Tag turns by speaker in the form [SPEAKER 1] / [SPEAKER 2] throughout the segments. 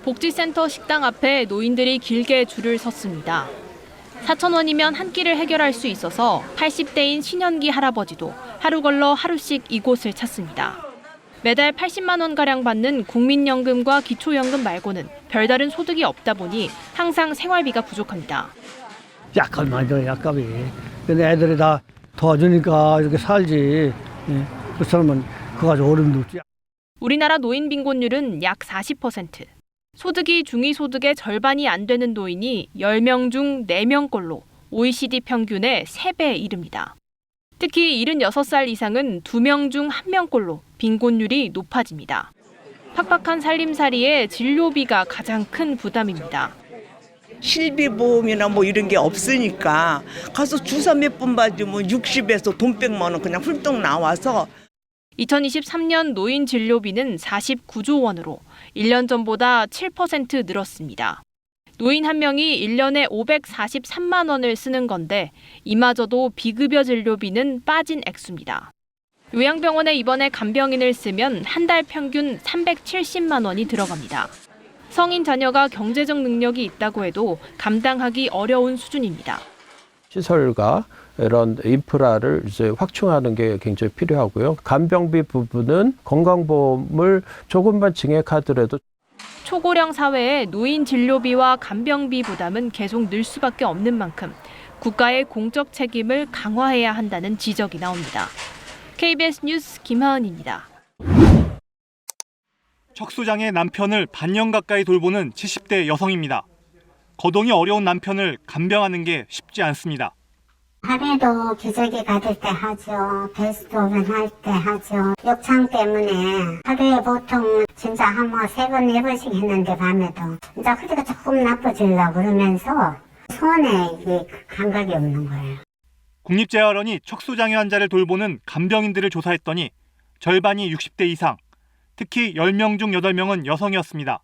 [SPEAKER 1] 복지센터 식당 앞에 노인들이 길게 줄을 섰습니다. 4,000원이면 한 끼를 해결할 수 있어서 80대인 신현기 할아버지도 하루 걸러 하루씩 이곳을 찾습니다. 매달 80만 원가량 받는 국민연금과 기초연금 말고는 별다른 소득이 없다 보니 항상 생활비가 부족합니다.
[SPEAKER 2] 약간만 줘, 약간이. 근데 애들이 다 도와주니까 이렇게 살지. 예. 그 사람은 그거 가지고 어려움도 없지.
[SPEAKER 1] 우리나라 노인 빈곤율은 약 40%. 소득이 중위소득의 절반이 안 되는 노인이 10명 중 4명꼴로 OECD 평균의 3배에 이릅니다. 특히 76살 이상은 2명 중 1명꼴로 빈곤율이 높아집니다. 팍팍한 살림살이에 진료비가 가장 큰 부담입니다.
[SPEAKER 3] 실비보험이나 뭐 이런 게 없으니까 가서 주사 몇 번 맞으면 60에서 돈 100만 원 그냥 훌떡 나와서
[SPEAKER 1] 2023년 노인 진료비는 49조 원으로 1년 전보다 7% 늘었습니다. 노인 한 명이 1년에 543만 원을 쓰는 건데 이마저도 비급여 진료비는 빠진 액수입니다. 요양병원에 입원해 간병인을 쓰면 한 달 평균 370만 원이 들어갑니다. 성인 자녀가 경제적 능력이 있다고 해도 감당하기 어려운 수준입니다.
[SPEAKER 4] 시설과 이런 인프라를 이제 확충하는 게 굉장히 필요하고요. 간병비 부분은 건강보험을 조금만 증액하더라도
[SPEAKER 1] 초고령 사회에 노인 진료비와 간병비 부담은 계속 늘 수밖에 없는 만큼 국가의 공적 책임을 강화해야 한다는 지적이 나옵니다. KBS 뉴스 김하은입니다.
[SPEAKER 5] 척수장애 남편을 반년 가까이 돌보는 70대 여성입니다. 거동이 어려운 남편을 간병하는 게 쉽지 않습니다.
[SPEAKER 6] 하루에도 기저귀 가릴 때 하죠. 베스트오븐 할 때 하죠. 욕창 때문에 하루에 보통 진짜 한 3번, 4번씩 했는데 밤에도 진짜 허리가 조금 나빠지려고 그러면서 손에 이게 감각이 없는 거예요.
[SPEAKER 5] 국립재활원이 척수장애 환자를 돌보는 간병인들을 조사했더니 절반이 60대 이상, 특히 10명 중 8명은 여성이었습니다.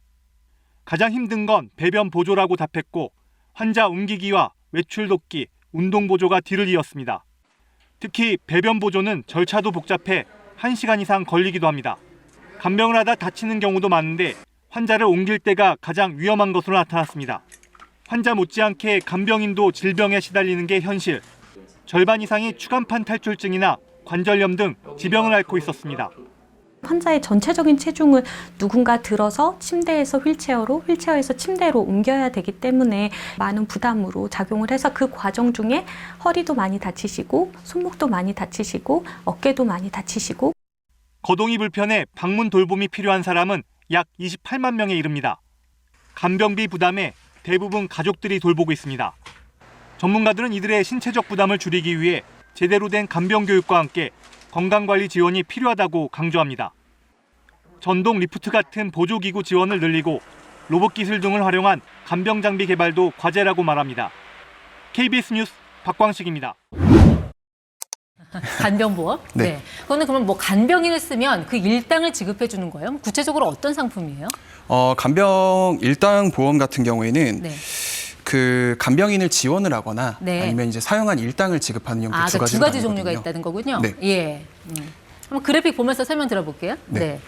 [SPEAKER 5] 가장 힘든 건 배변 보조라고 답했고 환자 옮기기와 외출 돕기, 운동 보조가 뒤를 이었습니다. 특히 배변 보조는 절차도 복잡해 1시간 이상 걸리기도 합니다. 간병을 하다 다치는 경우도 많은데 환자를 옮길 때가 가장 위험한 것으로 나타났습니다. 환자 못지않게 간병인도 질병에 시달리는 게 현실. 절반 이상이 추간판 탈출증이나 관절염 등 지병을 앓고 있었습니다.
[SPEAKER 7] 환자의 전체적인 체중을 누군가 들어서 침대에서 휠체어로, 휠체어에서 침대로 옮겨야 되기 때문에 많은 부담으로 작용을 해서 그 과정 중에 허리도 많이 다치시고 손목도 많이 다치시고 어깨도 많이 다치시고
[SPEAKER 5] 거동이 불편해 방문 돌봄이 필요한 사람은 약 28만 명에 이릅니다. 간병비 부담에 대부분 가족들이 돌보고 있습니다. 전문가들은 이들의 신체적 부담을 줄이기 위해 제대로 된 간병 교육과 함께 건강관리 지원이 필요하다고 강조합니다. 전동 리프트 같은 보조기구 지원을 늘리고 로봇 기술 등을 활용한 간병 장비 개발도 과제라고 말합니다. KBS 뉴스 박광식입니다.
[SPEAKER 8] 간병보험? 네. 그거는 그러면 뭐 간병인을 쓰면 그 일당을 지급해 주는 거예요? 구체적으로 어떤 상품이에요?
[SPEAKER 9] 간병 일당 보험 같은 경우에는
[SPEAKER 8] 네.
[SPEAKER 9] 그 간병인을 지원을 하거나
[SPEAKER 8] 네.
[SPEAKER 9] 아니면 이제 사용한 일당을 지급하는 형태 두
[SPEAKER 8] 그러니까
[SPEAKER 9] 가지가
[SPEAKER 8] 두 가지
[SPEAKER 9] 나뉘거든요.
[SPEAKER 8] 종류가 있다는 거군요.
[SPEAKER 9] 네.
[SPEAKER 8] 예. 한번 그래픽 보면서 설명 들어볼게요.
[SPEAKER 9] 네.
[SPEAKER 8] 네.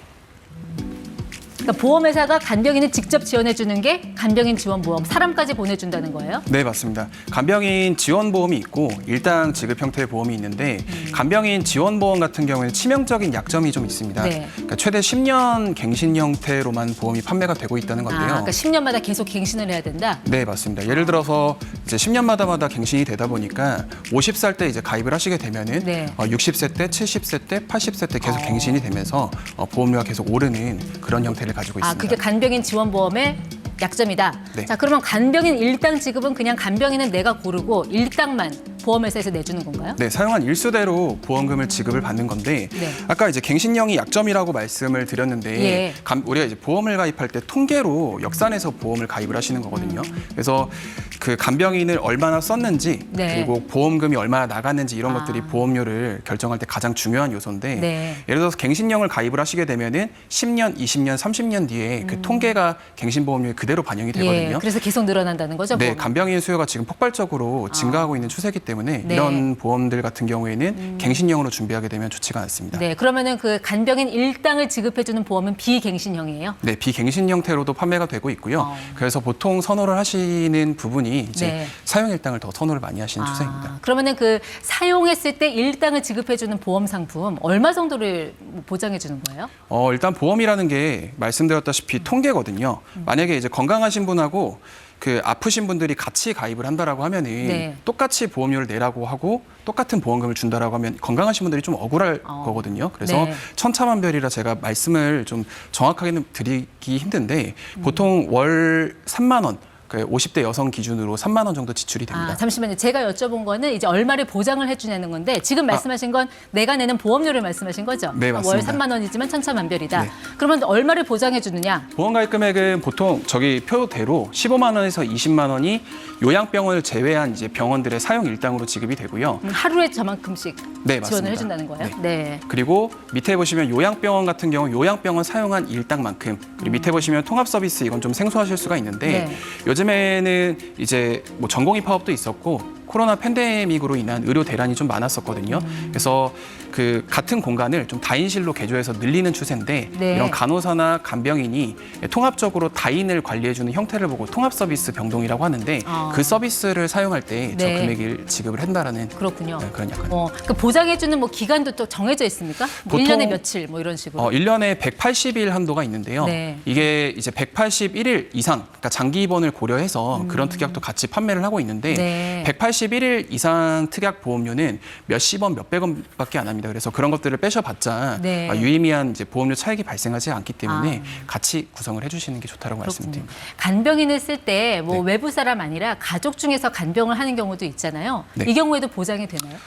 [SPEAKER 8] 그러니까 보험회사가 간병인을 직접 지원해 주는 게 간병인 지원보험, 사람까지 보내준다는 거예요?
[SPEAKER 9] 네, 맞습니다. 간병인 지원보험이 있고 일당 지급 형태의 보험이 있는데 간병인 지원보험 같은 경우에는 치명적인 약점이 좀 있습니다.
[SPEAKER 8] 네.
[SPEAKER 9] 그러니까 최대 10년 갱신 형태로만 보험이 판매가 되고 있다는 건데요.
[SPEAKER 8] 그러니까 10년마다 계속 갱신을 해야 된다?
[SPEAKER 9] 네, 맞습니다. 예를 들어서 이제 10년마다 갱신이 되다 보니까 50살 때 이제 가입을 하시게 되면은
[SPEAKER 8] 네.
[SPEAKER 9] 60세 때, 70세 때, 80세 때 계속 갱신이 되면서 보험료가 계속 오르는 그런 형태를 가지고 있습니다.
[SPEAKER 8] 그게 간병인 지원보험의 약점이다.
[SPEAKER 9] 네.
[SPEAKER 8] 자, 그러면 간병인 일당 지급은 그냥 간병인은 내가 고르고 일당만 보험회사에서 내주는 건가요?
[SPEAKER 9] 네, 사용한 일수대로 보험금을 지급을 받는 건데
[SPEAKER 8] 네.
[SPEAKER 9] 아까 이제 갱신령이 약점이라고 말씀을 드렸는데
[SPEAKER 8] 예.
[SPEAKER 9] 우리가 이제 보험을 가입할 때 통계로 역산해서 보험을 가입을 하시는 거거든요. 그래서 그 간병인을 얼마나 썼는지
[SPEAKER 8] 네.
[SPEAKER 9] 그리고 보험금이 얼마나 나갔는지 이런 것들이 보험료를 결정할 때 가장 중요한 요소인데
[SPEAKER 8] 네.
[SPEAKER 9] 예를 들어서 갱신령을 가입을 하시게 되면은 10년, 20년, 30년 뒤에 그 통계가 갱신보험료에 그대로 반영이 되거든요.
[SPEAKER 8] 예. 그래서 계속 늘어난다는 거죠?
[SPEAKER 9] 네,
[SPEAKER 8] 보험은?
[SPEAKER 9] 간병인 수요가 지금 폭발적으로 증가하고 있는 추세이기 때문에 때문에
[SPEAKER 8] 네.
[SPEAKER 9] 이런 보험들 같은 경우에는 갱신형으로 준비하게 되면 좋지가 않습니다.
[SPEAKER 8] 네, 그러면은 그 간병인 일당을 지급해주는 보험은 비갱신형이에요?
[SPEAKER 9] 네, 비갱신 형태로도 판매가 되고 있고요. 그래서 보통 선호를 하시는 부분이 이제
[SPEAKER 8] 네.
[SPEAKER 9] 사용 일당을 더 선호를 많이 하시는 추세입니다.
[SPEAKER 8] 그러면은 그 사용했을 때 일당을 지급해주는 보험 상품 얼마 정도를 보장해주는 거예요?
[SPEAKER 9] 일단 보험이라는 게 말씀드렸다시피 통계거든요. 만약에 이제 건강하신 분하고 그 아프신 분들이 같이 가입을 한다라고 하면은
[SPEAKER 8] 네.
[SPEAKER 9] 똑같이 보험료를 내라고 하고 똑같은 보험금을 준다라고 하면 건강하신 분들이 좀 억울할 거거든요. 그래서
[SPEAKER 8] 네.
[SPEAKER 9] 천차만별이라 제가 말씀을 좀 정확하게는 드리기 힘든데 보통 월 3만 원. 50대 여성 기준으로 3만 원 정도 지출이 됩니다.
[SPEAKER 8] 잠시만요. 제가 여쭤본 거는 이제 얼마를 보장을 해주냐는 건데 지금 말씀하신 건 내가 내는 보험료를 말씀하신 거죠?
[SPEAKER 9] 네, 맞습니다.
[SPEAKER 8] 월 3만 원이지만 천차만별이다.
[SPEAKER 9] 네.
[SPEAKER 8] 그러면 얼마를 보장해 주느냐?
[SPEAKER 9] 보험 가입 금액은 보통 저기 표대로 15만 원에서 20만 원이 요양병원을 제외한 이제 병원들의 사용 일당으로 지급이 되고요.
[SPEAKER 8] 하루에 저만큼씩
[SPEAKER 9] 네,
[SPEAKER 8] 지원을
[SPEAKER 9] 맞습니다.
[SPEAKER 8] 해준다는 거예요?
[SPEAKER 9] 네.
[SPEAKER 8] 네.
[SPEAKER 9] 그리고 밑에 보시면 요양병원 같은 경우 요양병원 사용한 일당만큼 그리고 밑에 보시면 통합 서비스 이건 좀 생소하실 수가 있는데
[SPEAKER 8] 네.
[SPEAKER 9] 요즘에는 이제 뭐 전공의 파업도 있었고 코로나 팬데믹으로 인한 의료 대란이 좀 많았었거든요. 그래서 그 같은 공간을 좀 다인실로 개조해서 늘리는 추세인데
[SPEAKER 8] 네.
[SPEAKER 9] 이런 간호사나 간병인이 통합적으로 다인을 관리해주는 형태를 보고 통합 서비스 병동이라고 하는데 그 서비스를 사용할 때 저
[SPEAKER 8] 네.
[SPEAKER 9] 금액을 지급을 한다라는
[SPEAKER 8] 그렇군요.
[SPEAKER 9] 그런 약간.
[SPEAKER 8] 그 보장해주는 뭐 기간도 또 정해져 있습니까? 뭐
[SPEAKER 9] 보통
[SPEAKER 8] 1년에 며칠 뭐 이런 식으로.
[SPEAKER 9] 1년에 180일 한도가 있는데요.
[SPEAKER 8] 네.
[SPEAKER 9] 이게 이제 181일 이상, 그러니까 장기 입원을 고려해서 그런 특약도 같이 판매를 하고 있는데
[SPEAKER 8] 네.
[SPEAKER 9] 181일 이상 특약 보험료는 몇십 원, 몇백 원밖에 안 합니다. 그래서 그런 것들을 빼셔봤자
[SPEAKER 8] 네.
[SPEAKER 9] 유의미한 이제 보험료 차익이 발생하지 않기 때문에 같이 구성을 해주시는 게 좋다고 말씀드립니다.
[SPEAKER 8] 간병인을 쓸 때 뭐
[SPEAKER 9] 네.
[SPEAKER 8] 외부 사람 아니라 가족 중에서 간병을 하는 경우도 있잖아요.
[SPEAKER 9] 네.
[SPEAKER 8] 이 경우에도 보장이 되나요?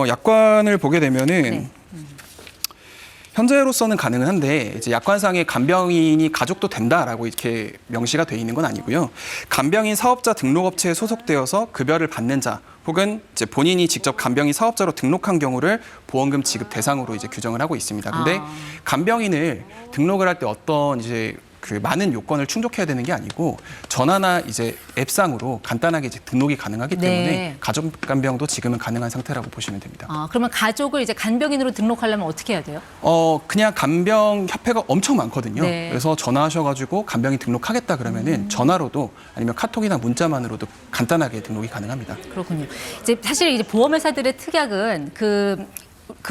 [SPEAKER 9] 약관을 보게 되면은
[SPEAKER 8] 네.
[SPEAKER 9] 현재로서는 가능은 한데 이제 약관상에 간병인이 가족도 된다라고 이렇게 명시가 돼 있는 건 아니고요. 간병인 사업자 등록업체에 소속되어서 급여를 받는 자 혹은 이제 본인이 직접 간병인 사업자로 등록한 경우를 보험금 지급 대상으로 이제 규정을 하고 있습니다. 근데 간병인을 등록을 할 때 어떤 이제 그 많은 요건을 충족해야 되는 게 아니고 전화나 이제 앱상으로 간단하게 이제 등록이 가능하기 때문에
[SPEAKER 8] 네.
[SPEAKER 9] 가족 간병도 지금은 가능한 상태라고 보시면 됩니다.
[SPEAKER 8] 그러면 가족을 이제 간병인으로 등록하려면 어떻게 해야 돼요?
[SPEAKER 9] 그냥 간병 협회가 엄청 많거든요.
[SPEAKER 8] 네.
[SPEAKER 9] 그래서 전화하셔가지고 간병인 등록하겠다 그러면은 전화로도 아니면 카톡이나 문자만으로도 간단하게 등록이 가능합니다.
[SPEAKER 8] 그렇군요. 이제 사실 이제 보험회사들의 특약은 그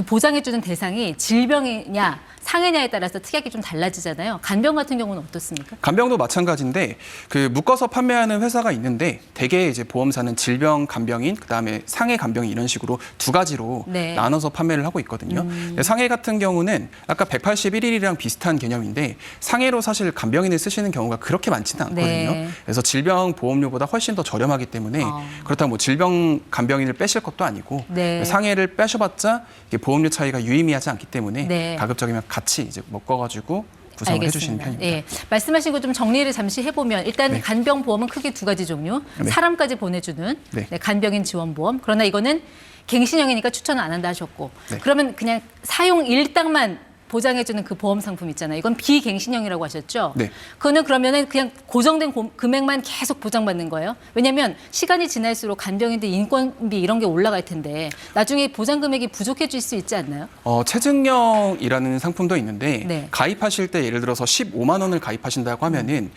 [SPEAKER 8] 보장해주는 대상이 질병이냐 상해냐에 따라서 특약이 좀 달라지잖아요. 간병 같은 경우는 어떻습니까?
[SPEAKER 9] 간병도 마찬가지인데 그 묶어서 판매하는 회사가 있는데 대개 이제 보험사는 질병 간병인 그다음에 상해 간병인 이런 식으로 두 가지로
[SPEAKER 8] 네.
[SPEAKER 9] 나눠서 판매를 하고 있거든요. 상해 같은 경우는 아까 181일이랑 비슷한 개념인데 상해로 사실 간병인을 쓰시는 경우가 그렇게 많지는 않거든요.
[SPEAKER 8] 네.
[SPEAKER 9] 그래서 질병 보험료보다 훨씬 더 저렴하기 때문에 그렇다고 뭐 질병 간병인을 빼실 것도 아니고
[SPEAKER 8] 네.
[SPEAKER 9] 상해를 빼셔봤자 이게 보험료 차이가 유의미하지 않기 때문에
[SPEAKER 8] 네.
[SPEAKER 9] 가급적이면 같이 이제 묶어가지고 구성을 해주시는 편입니다.
[SPEAKER 8] 예. 말씀하신 거 좀 정리를 잠시 해보면 일단
[SPEAKER 9] 네.
[SPEAKER 8] 간병보험은 크게 두 가지 종류.
[SPEAKER 9] 네.
[SPEAKER 8] 사람까지 보내주는
[SPEAKER 9] 네.
[SPEAKER 8] 간병인 지원보험. 그러나 이거는 갱신형이니까 추천은 안 한다 하셨고.
[SPEAKER 9] 네.
[SPEAKER 8] 그러면 그냥 사용 일당만 보장해주는 그 보험 상품 있잖아요. 이건 비갱신형이라고 하셨죠?
[SPEAKER 9] 네.
[SPEAKER 8] 그거는 그러면은 그냥 고정된 금액만 계속 보장받는 거예요? 왜냐하면 시간이 지날수록 간병인들 인건비 이런 게 올라갈 텐데 나중에 보장 금액이 부족해질 수 있지 않나요?
[SPEAKER 9] 체증형이라는 상품도 있는데
[SPEAKER 8] 네.
[SPEAKER 9] 가입하실 때 예를 들어서 15만 원을 가입하신다고 하면은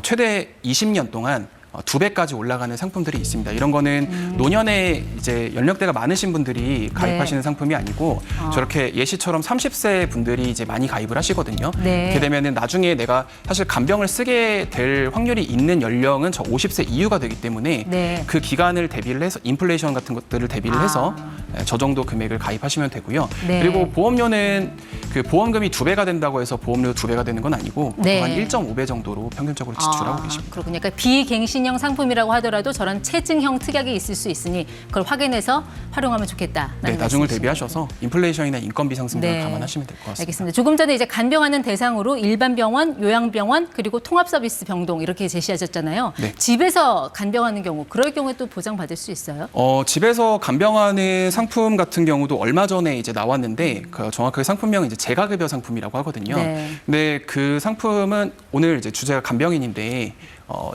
[SPEAKER 9] 최대 20년 동안 2배까지 올라가는 상품들이 있습니다. 이런 거는 노년에 이제 연령대가 많으신 분들이 가입하시는 상품이 아니고 저렇게 예시처럼 30세 분들이 이제 많이 가입을 하시거든요.
[SPEAKER 8] 네.
[SPEAKER 9] 그렇게 되면은 나중에 내가 사실 간병을 쓰게 될 확률이 있는 연령은 저 50세 이후가 되기 때문에
[SPEAKER 8] 네.
[SPEAKER 9] 그 기간을 대비를 해서 인플레이션 같은 것들을 대비를 해서 저 정도 금액을 가입하시면 되고요.
[SPEAKER 8] 네.
[SPEAKER 9] 그리고 보험료는 그 보험금이 2배가 된다고 해서 보험료 2배가 되는 건 아니고
[SPEAKER 8] 네.
[SPEAKER 9] 한 1.5배 정도로 평균적으로 지출하고 계십니다.
[SPEAKER 8] 그렇군요. 그러니까 비갱신형 상품이라고 하더라도 저런 체증형 특약이 있을 수 있으니 그걸 확인해서 활용하면 좋겠다.
[SPEAKER 9] 네, 나중을 대비하셔서 인플레이션이나 인건비 상승 등을 감안하시면 될 것 같습니다.
[SPEAKER 8] 알겠습니다. 조금 전에 이제 간병하는 대상으로 일반 병원, 요양병원 그리고 통합 서비스 병동 이렇게 제시하셨잖아요.
[SPEAKER 9] 네.
[SPEAKER 8] 집에서 간병하는 경우 그럴 경우에 또 보장 받을 수 있어요?
[SPEAKER 9] 집에서 간병하는 상품 같은 경우도 얼마 전에 이제 나왔는데 그 정확하게 상품명은 이제 재가급여 상품이라고 하거든요.
[SPEAKER 8] 네.
[SPEAKER 9] 근데 그 상품은 오늘 이제 주제가 간병인인데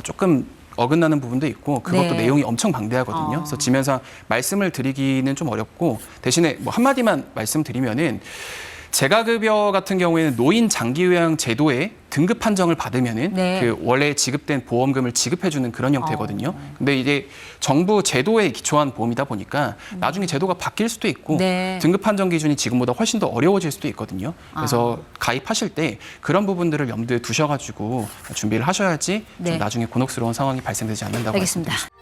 [SPEAKER 9] 조금 어긋나는 부분도 있고 그것도
[SPEAKER 8] 네.
[SPEAKER 9] 내용이 엄청 방대하거든요. 그래서 지면상 말씀을 드리기는 좀 어렵고 대신에 뭐 한마디만 말씀드리면은 재가급여 같은 경우에는 노인 장기요양 제도에 등급 판정을 받으면은
[SPEAKER 8] 네.
[SPEAKER 9] 그 원래 지급된 보험금을 지급해주는 그런 형태거든요. 근데 이제 정부 제도에 기초한 보험이다 보니까 나중에 제도가 바뀔 수도 있고
[SPEAKER 8] 네.
[SPEAKER 9] 등급 판정 기준이 지금보다 훨씬 더 어려워질 수도 있거든요. 그래서 가입하실 때 그런 부분들을 염두에 두셔가지고 준비를 하셔야지 좀
[SPEAKER 8] 네.
[SPEAKER 9] 나중에 곤혹스러운 상황이 발생되지 않는다고
[SPEAKER 8] 알겠습니다.
[SPEAKER 9] 말씀드리겠습니다.